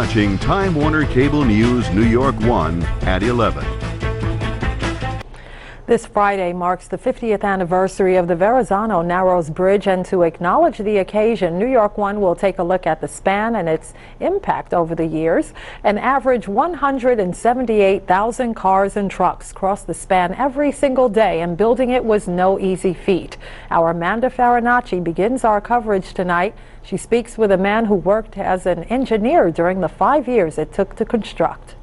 watching Time Warner Cable News New York 1 at 11. This Friday marks the 50th anniversary of the Verrazano Narrows Bridge, and to acknowledge the occasion, New York 1 will take a look at the span and its impact over the years. An average 178,000 cars and trucks cross the span every single day, and building it was no easy feat. Our Amanda Farinacci begins our coverage tonight. She speaks with a man who worked as an engineer during the 5 years it took to construct.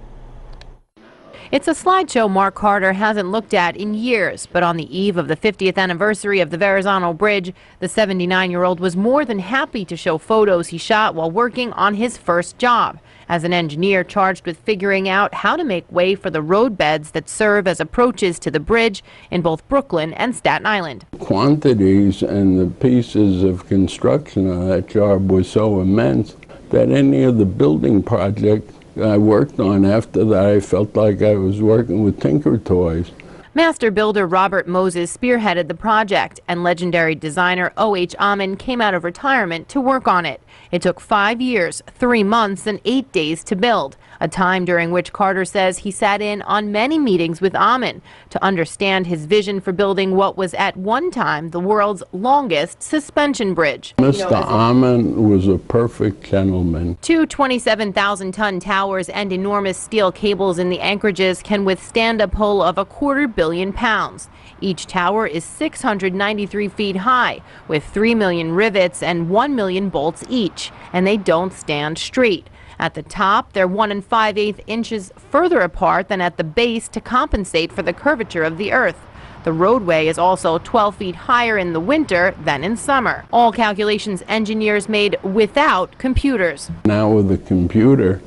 It's a slideshow Mark Carter hasn't looked at in years, but on the eve of the 50th anniversary of the Verrazano Bridge, the 79-year-old was more than happy to show photos he shot while working on his first job as an engineer charged with figuring out how to make way for the roadbeds that serve as approaches to the bridge in both Brooklyn and Staten Island. Quantities and the pieces of construction on that job was so immense that any of the building project I worked on after that, I felt like I was working with Tinker Toys. Master builder Robert Moses spearheaded the project, and legendary designer O.H. Amen came out of retirement to work on it. It took 5 years, 3 months, and 8 days to build, a time during which Carter says he sat in on many meetings with Amen to understand his vision for building what was at one time the world's longest suspension bridge. Mr. Amen was a perfect gentleman. Two 27,000-ton towers and enormous steel cables in the anchorages can withstand a pull of 250 million pounds. Each tower is 693 feet high, with 3 million rivets and 1 million bolts each, and they don't stand straight. At the top, they're 1 5/8 inches further apart than at the base to compensate for the curvature of the earth. The roadway is also 12 feet higher in the winter than in summer. All calculations engineers made without computers. Now with a computer,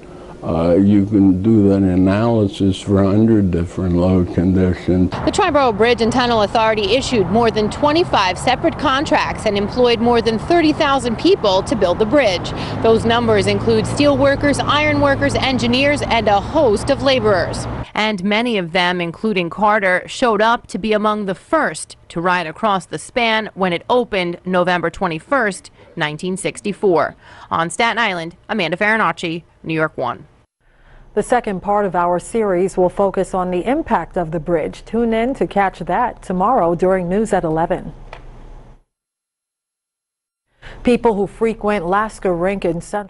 you can do that analysis for 100 different load conditions. The Triborough Bridge and Tunnel Authority issued more than 25 separate contracts and employed more than 30,000 people to build the bridge. Those numbers include steel workers, iron workers, engineers, and a host of laborers. And many of them, including Carter, showed up to be among the first to ride across the span when it opened November 21st, 1964. On Staten Island, Amanda Farinacci, New York 1. The second part of our series will focus on the impact of the bridge. Tune in to catch that tomorrow during News at 11. People who frequent Lasker Rink in Central